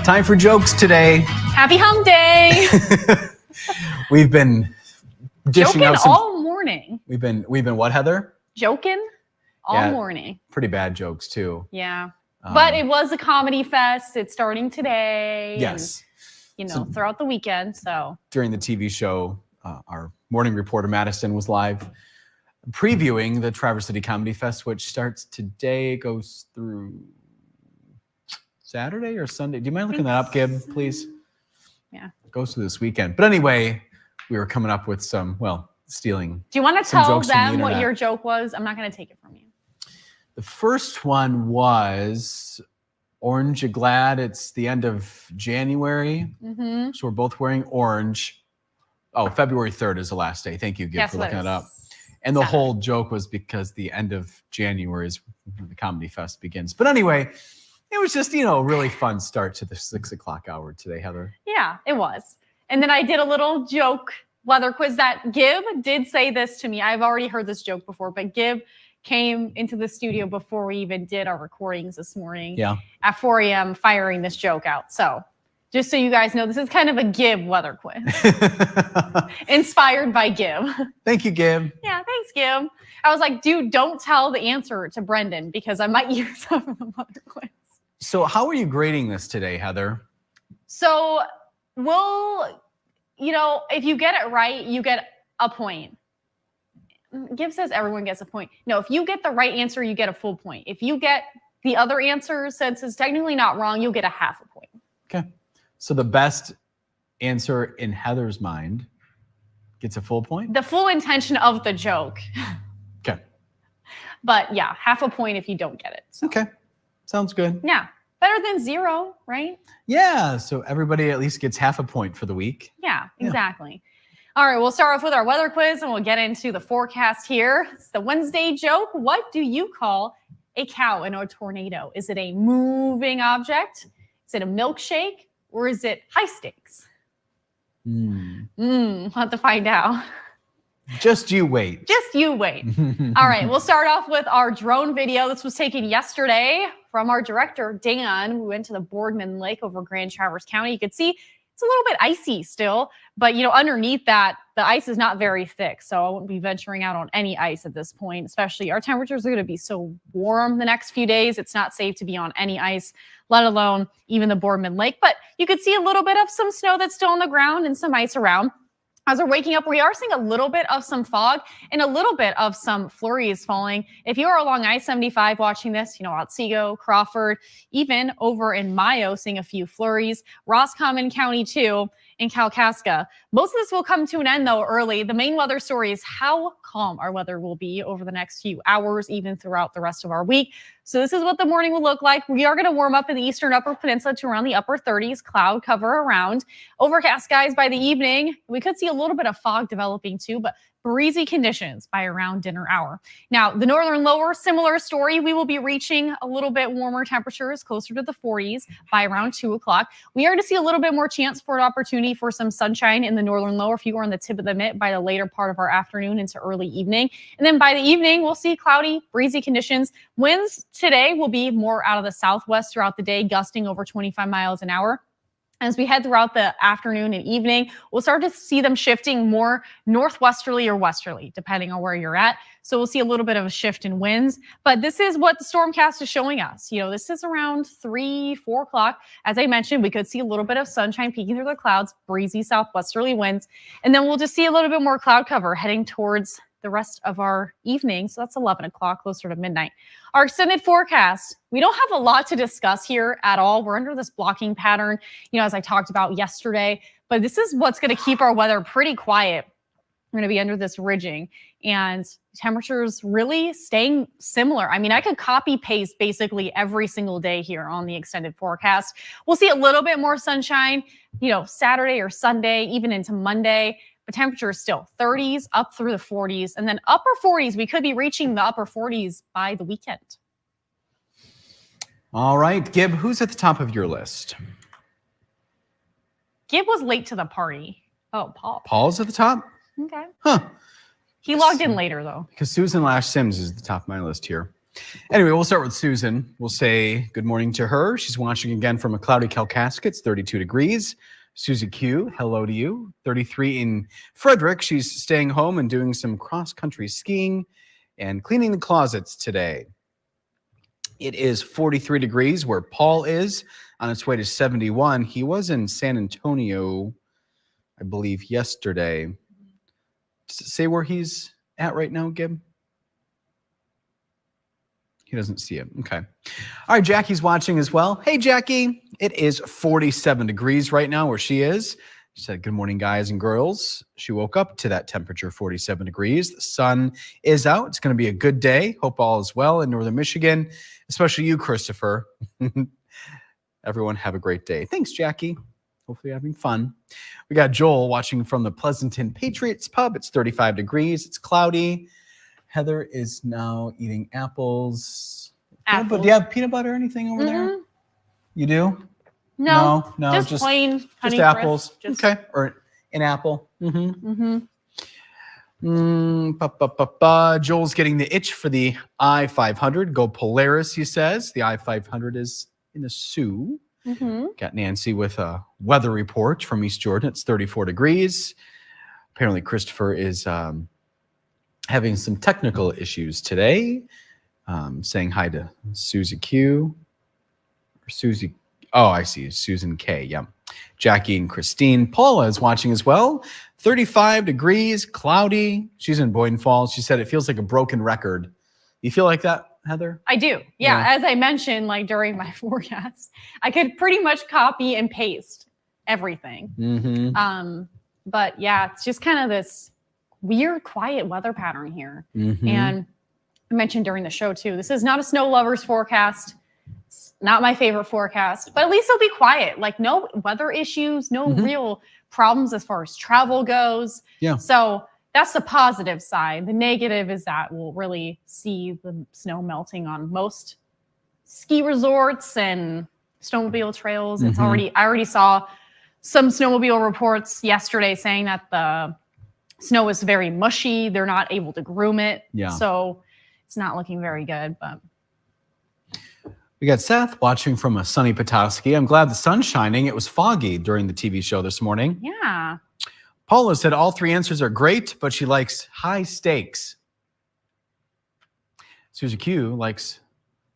Time for jokes today. Happy hump day. We've been dishing Joking out some all morning. We've been what, Heather? Joking all morning. Pretty bad jokes too. Yeah. But it was a comedy fest. It's starting today. Yes. And, throughout the weekend. So during the TV show, our morning reporter Madison was live previewing the Traverse City Comedy Fest, which starts today, goes through Saturday or Sunday. Do you mind looking that up, Gib, please? Yeah. It goes through this weekend. But anyway, we were coming up with some, stealing. Do you want to tell them what your joke was? I'm not going to take it from you. The first one was, Orange, you glad it's the end of January? Mm-hmm. So we're both wearing orange. Oh, February 3rd is the last day. Thank you, Gib, for looking it up. And the whole joke was because the end of January is when the Comedy Fest begins. But anyway, it was just, a really fun start to the 6 o'clock hour today, Heather. Yeah, it was. And then I did a little joke weather quiz that Gib did say this to me. I've already heard this joke before, but Gib came into the studio before we even did our recordings this morning. Yeah. At 4 a.m. firing this joke out. So just so you guys know, this is kind of a Gib weather quiz. Inspired by Gib. Thank you, Gib. Yeah, thanks, Gib. I was like, dude, don't tell the answer to Brendan because I might use up in the weather quiz. So how are you grading this today, Heather? So if you get it right, you get a point. Gib says everyone gets a point. No, if you get the right answer, you get a full point. If you get the other answer, since it's technically not wrong, you'll get a half a point. Okay. So the best answer in Heather's mind gets a full point? The full intention of the joke. Okay. But yeah, half a point if you don't get it. So. Okay. Sounds good. Yeah. Better than zero, right? Yeah. So everybody at least gets half a point for the week. Yeah, exactly. All right, we'll start off with our weather quiz and we'll get into the forecast here. It's the Wednesday joke. What do you call a cow in a tornado? Is it a moving object? Is it a milkshake? Or is it high stakes? We'll have to find out. Just you wait. Just you wait. All right, we'll start off with our drone video. This was taken yesterday from our director, Dan. We went to the Boardman Lake over Grand Traverse County. You could see it's a little bit icy still, but underneath that, the ice is not very thick. So I wouldn't be venturing out on any ice at this point, especially our temperatures are going to be so warm the next few days. It's not safe to be on any ice, let alone even the Boardman Lake. But you could see a little bit of some snow that's still on the ground and some ice around. As we're waking up, we are seeing a little bit of some fog and a little bit of some flurries falling. If you are along I-75 watching this, Otsego, Crawford, even over in Mayo, seeing a few flurries, Roscommon County too, in Kalkaska. Most of this will come to an end though early. The main weather story is how calm our weather will be over the next few hours, even throughout the rest of our week. So this is what the morning will look like. We are going to warm up in the eastern upper peninsula to around the upper 30s, cloud cover around. Overcast skies by the evening. We could see a little bit of fog developing too, but breezy conditions by around dinner hour. Now, the northern lower, similar story. We will be reaching a little bit warmer temperatures, closer to the 40s by around 2 o'clock. We are going to see a little bit more chance for an opportunity for some sunshine in the northern lower if you are on the tip of the mitt by the later part of our afternoon into early evening. And then by the evening, we'll see cloudy, breezy conditions. Winds today will be more out of the southwest throughout the day, gusting over 25 miles an hour. As we head throughout the afternoon and evening, we'll start to see them shifting more northwesterly or westerly, depending on where you're at. So we'll see a little bit of a shift in winds. But this is what the stormcast is showing us. This is around 3, 4 o'clock. As I mentioned, we could see a little bit of sunshine peeking through the clouds, breezy southwesterly winds. And then we'll just see a little bit more cloud cover heading towards the rest of our evening. So that's 11 o'clock, closer to midnight. Our extended forecast, we don't have a lot to discuss here at all. We're under this blocking pattern, as I talked about yesterday, but this is what's going to keep our weather pretty quiet. We're going to be under this ridging and temperatures really staying similar. I mean, I could copy paste basically every single day here on the extended forecast. We'll see a little bit more sunshine, Saturday or Sunday, even into Monday. But temperature is still 30s up through the 40s, and then upper 40s. We could be reaching the upper 40s by the weekend. All right, Gib, who's at the top of your list? Gib was late to the party. Oh, Paul. Paul's at the top? Okay. Huh. He logged in later, though. Because Susan Lash Sims is at the top of my list here. Anyway, we'll start with Susan. We'll say good morning to her. She's watching again from a cloudy Kalkaska. It's 32 degrees. Susie Q, hello to you. 33 in Frederick. She's staying home and doing some cross-country skiing and cleaning the closets today. It is 43 degrees where Paul is, on its way to 71. He was in San Antonio, I believe, yesterday. Does it say where he's at right now, Gib? He doesn't see it. Okay. All right, Jackie's watching as well. Hey, Jackie. It is 47 degrees right now where she is. She said, good morning, guys and girls. She woke up to that temperature, 47 degrees. The sun is out. It's going to be a good day. Hope all is well in northern Michigan, especially you, Christopher. Everyone have a great day. Thanks, Jackie. Hopefully you're having fun. We got Joel watching from the Pleasanton Patriots Pub. It's 35 degrees. It's cloudy. Heather is now eating apples. Apples. Do you have peanut butter or anything over there? You do? No, just plain honey just apples. Crisp, okay, or an apple. Joel's getting the itch for the I-500. Go Polaris, he says. The I-500 is in the Sioux. Got Nancy with a weather report from East Jordan. It's 34 degrees. Apparently Christopher is having some technical issues today. Saying hi to Susie Q. Or Susie. Oh, I see. Susan K. Yeah. Jackie and Christine. Paula is watching as well. 35 degrees, cloudy. She's in Boyden Falls. She said it feels like a broken record. You feel like that, Heather? I do. Yeah. As I mentioned, like during my forecast, I could pretty much copy and paste everything. But yeah, it's just kind of this weird, quiet weather pattern here. And I mentioned during the show too, this is not a snow lover's forecast. It's not my favorite forecast, but at least it'll be quiet. Like no weather issues, no real problems as far as travel goes. Yeah. So that's the positive side. The negative is that we'll really see the snow melting on most ski resorts and snowmobile trails. It's I already saw some snowmobile reports yesterday saying that the snow is very mushy. They're not able to groom it. Yeah. So it's not looking very good, but. We got Seth watching from a sunny Petoskey. I'm glad the sun's shining. It was foggy during the TV show this morning. Yeah. Paula said all three answers are great, but she likes high stakes. Susie Q likes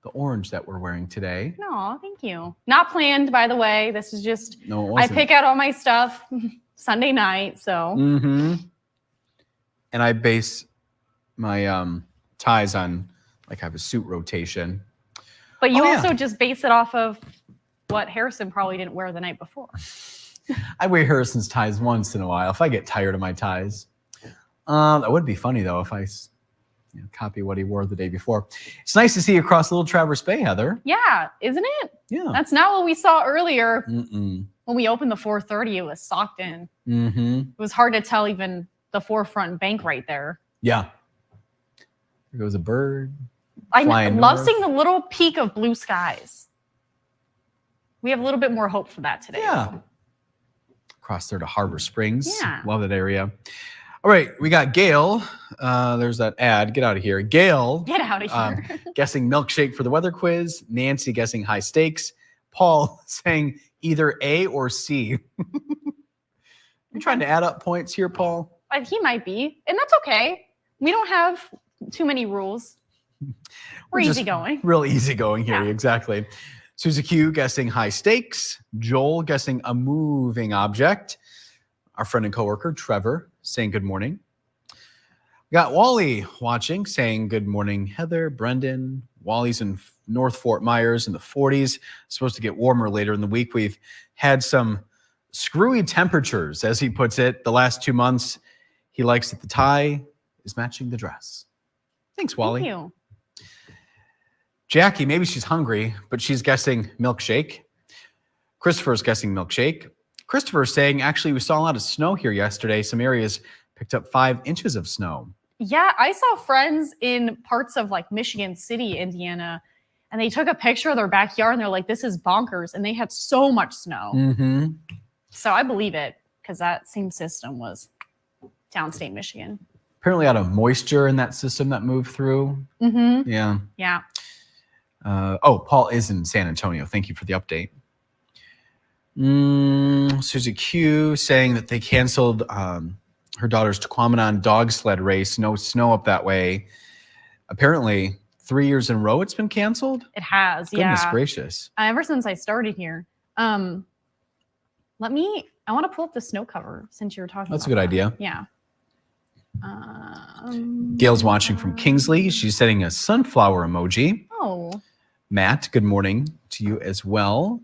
the orange that we're wearing today. No, thank you. Not planned, by the way. This is just, no, it wasn't. I pick out all my stuff Sunday night, so. And I base my ties on, like I have a suit rotation. But you also just base it off of what Harrison probably didn't wear the night before. I wear Harrison's ties once in a while if I get tired of my ties. That would be funny, though, if I copy what he wore the day before. It's nice to see you across Little Traverse Bay, Heather. Yeah, isn't it? Yeah. That's not what we saw earlier. When we opened the 430, it was socked in. It was hard to tell even the forefront bank right there. Yeah. There goes a bird. I love seeing the little peak of blue skies. We have a little bit more hope for that today. Yeah. Across there to Harbor Springs. Yeah. Love that area. All right. We got Gail. There's that ad. Get out of here. Gail. Get out of here. Guessing milkshake for the weather quiz. Nancy guessing high stakes. Paul saying either A or C. You trying to add up points here, Paul? He might be. And that's okay. We don't have too many rules. We're easygoing. Real easygoing here, exactly. Susie Q guessing high stakes. Joel guessing a moving object. Our friend and coworker, Trevor, saying good morning. We got Wally watching, saying good morning, Heather, Brendan. Wally's in North Fort Myers in the 40s. Supposed to get warmer later in the week. We've had some screwy temperatures, as he puts it, the last 2 months. He likes that the tie is matching the dress. Thanks, Wally. Thank you. Jackie, maybe she's hungry, but she's guessing milkshake. Christopher's guessing milkshake. Christopher's saying, actually, we saw a lot of snow here yesterday. Some areas picked up 5 inches of snow. Yeah, I saw friends in parts of like Michigan City, Indiana, and they took a picture of their backyard and they're like, this is bonkers. And they had so much snow. So I believe it because that same system was downstate Michigan. apparently out of moisture in that system that moved through. Mm-hmm. Yeah. Yeah. Paul is in San Antonio. Thank you for the update. Susie Q saying that they canceled her daughter's Tequamanon dog sled race. No snow up that way. Apparently, 3 years in a row it's been canceled. It has. Goodness gracious. Ever since I started here. I want to pull up the snow cover since you were talking That's about a good idea. Yeah. Gail's watching from Kingsley. She's setting a sunflower emoji. Oh. Matt, good morning to you as well.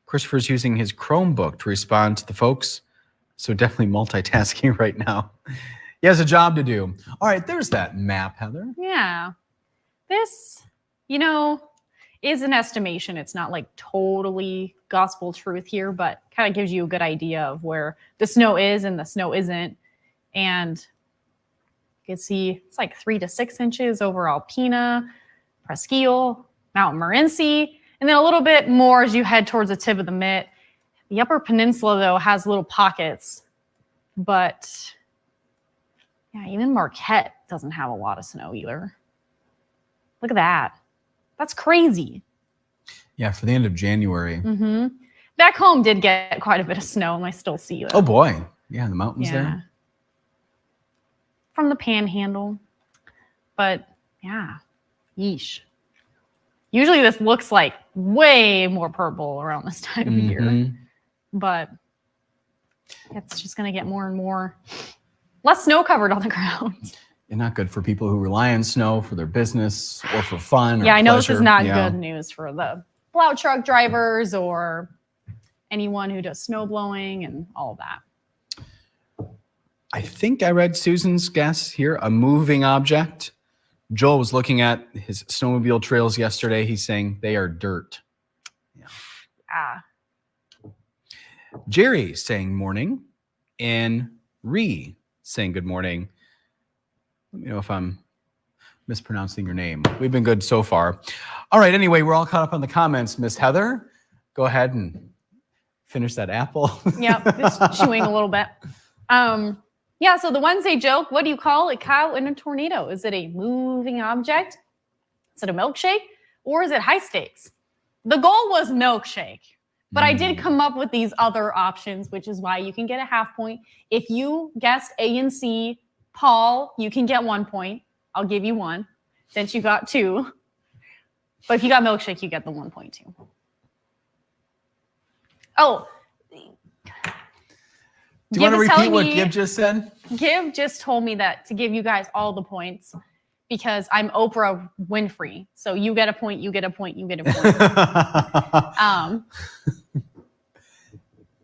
Christopher's using his Chromebook to respond to the folks. So definitely multitasking right now. He has a job to do. All right, there's that map, Heather. Yeah. This, is an estimation. It's not like totally gospel truth here, but kind of gives you a good idea of where the snow is and the snow isn't. And you can see it's like 3 to 6 inches over Alpena, Presqu'île, Mount Morency, and then a little bit more as you head towards the tip of the mitt. The Upper Peninsula, though, has little pockets, but yeah, even Marquette doesn't have a lot of snow either. Look at that. That's crazy. Yeah, for the end of January. Mm-hmm. Back home did get quite a bit of snow, and I still see that. Oh, boy. Yeah, the mountains there. From the Panhandle. But, yeah, yeesh. Usually this looks like way more purple around this time of year. But it's just going to get more and more less snow covered on the ground. And not good for people who rely on snow for their business or for fun. Yeah, or I know pleasure. this is not good news for the plow truck drivers or anyone who does snow blowing and all of that. I think I read Susan's guess here, a moving object. Joel was looking at his snowmobile trails yesterday. He's saying they are dirt. Yeah. Jerry saying morning and Ree saying good morning. Let me know if I'm mispronouncing your name. We've been good so far. All right, anyway, we're all caught up on the comments. Miss Heather, go ahead and finish that apple. Yep, just chewing a little bit. Yeah, so the Wednesday joke, what do you call a cow in a tornado? Is it a moving object? Is it a milkshake? Or is it high stakes? The goal was milkshake, but I did come up with these other options, which is why you can get a half point. If you guessed A and C, Paul, you can get 1 point. I'll give you 1 since you got 2. But if you got milkshake, you get the 1 point too. Oh. Do you want to repeat what Gib just said? Gib just told me that to give you guys all the points because I'm Oprah Winfrey. So you get a point, you get a point, you get a point.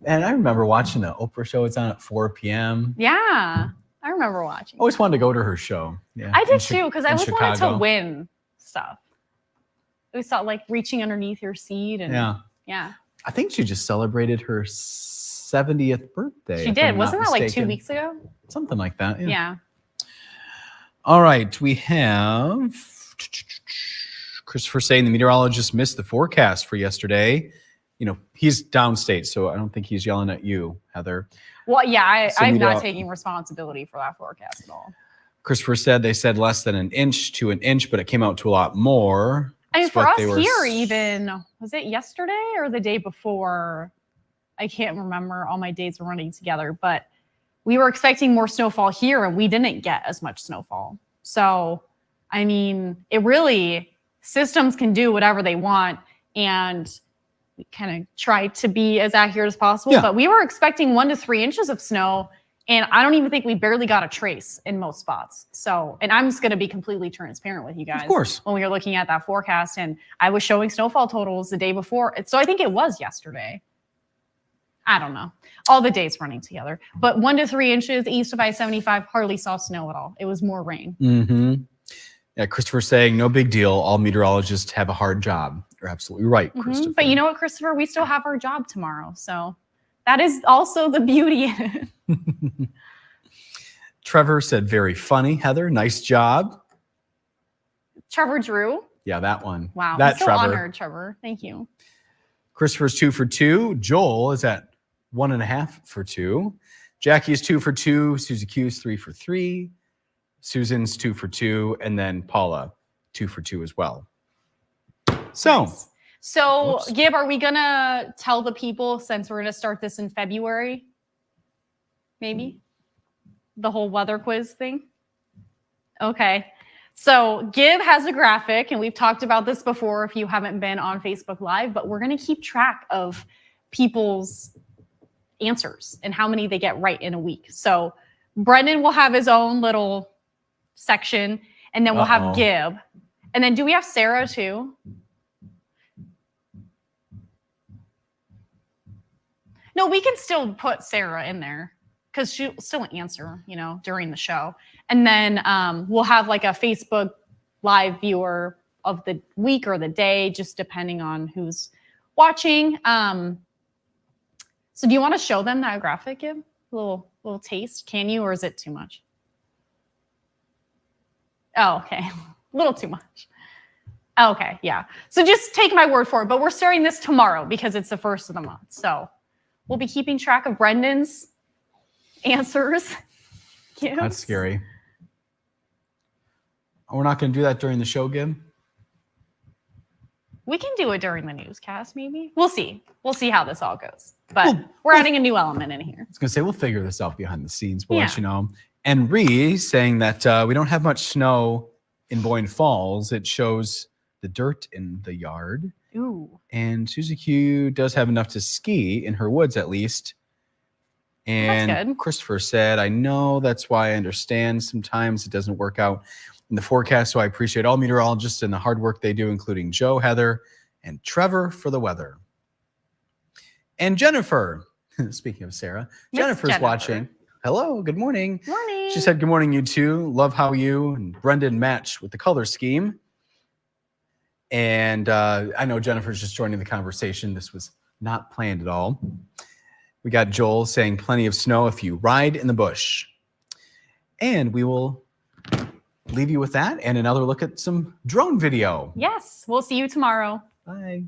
And I remember watching the Oprah show. It's on at 4 p.m. Yeah, I remember watching. Always wanted to go to her show. Yeah, I did too, because I always wanted to Chicago. win stuff. We saw like reaching underneath your seat. And yeah. I think she just celebrated her 70th birthday. She did. Wasn't that like 2 weeks ago? Something like that. Yeah. All right. We have Christopher saying the meteorologist missed the forecast for yesterday. He's downstate, so I don't think he's yelling at you, Heather. Well, yeah, I'm not taking responsibility for that forecast at all. Christopher said they said less than 1 inch to 1 inch, but it came out to a lot more. I mean, for us here, even, was it yesterday or the day before? I can't remember. All my dates are running together, but we were expecting more snowfall here and we didn't get as much snowfall. So, I mean, systems can do whatever they want, and we kind of try to be as accurate as possible. Yeah. But we were expecting 1 to 3 inches of snow, and I don't even think we barely got a trace in most spots. So, and I'm just going to be completely transparent with you guys. Of course. When we were looking at that forecast, and I was showing snowfall totals the day before. So I think it was yesterday. I don't know. All the days running together. But 1 to 3 inches east of I-75, hardly saw snow at all. It was more rain. Mm-hmm. Yeah, Christopher saying, no big deal. All meteorologists have a hard job. You're absolutely right, Christopher. But you know what, Christopher? We still have our job tomorrow. So that is also the beauty in it. Trevor said, very funny, Heather. Nice job. Trevor Drew? Yeah, that one. Wow. That I'm so Trevor. honored, Trevor. Thank you. Christopher's 2 for 2. Joel is at 1.5 for 2. Jackie is 2 for 2. Susie Q is 3 for 3. Susan's 2 for 2. And then Paula, 2 for 2 as well. So, Nice. So, Oops. Gib, are we going to tell the people, since we're going to start this in February? Maybe? The whole weather quiz thing? Okay. So, Gib has a graphic, and we've talked about this before if you haven't been on Facebook Live, but we're going to keep track of people's answers and how many they get right in a week. So, Brendan will have his own little section, and then we'll have Gib. And then do we have Sarah too? No, we can still put Sarah in there because she'll still answer, during the show. And then we'll have like a Facebook Live viewer of the week or the day, just depending on who's watching. So do you want to show them that graphic, Gib? A little taste? Can you, or is it too much? Oh, okay. A little too much. Okay, yeah. So just take my word for it. But we're starting this tomorrow because it's the first of the month. So we'll be keeping track of Brendan's answers. That's scary. We're not going to do that during the show, Gib? We can do it during the newscast, maybe. We'll see. We'll see how this all goes. But we're adding a new element in here. I was going to say, we'll figure this out behind the scenes. We'll let you know. And Ree saying that we don't have much snow in Boyne Falls. It shows the dirt in the yard. Ooh. And Susie Q does have enough to ski in her woods, at least. And that's good. Christopher said, I know, that's why I understand sometimes it doesn't work out in the forecast. So I appreciate all meteorologists and the hard work they do, including Joe, Heather, and Trevor for the weather. And Jennifer, speaking of Sarah, Jennifer's watching. Hello, good morning. Morning. She said, good morning, you two. Love how you and Brendan match with the color scheme. And I know Jennifer's just joining the conversation. This was not planned at all. We got Joel saying plenty of snow if you ride in the bush. And we will leave you with that and another look at some drone video. Yes, we'll see you tomorrow. Bye.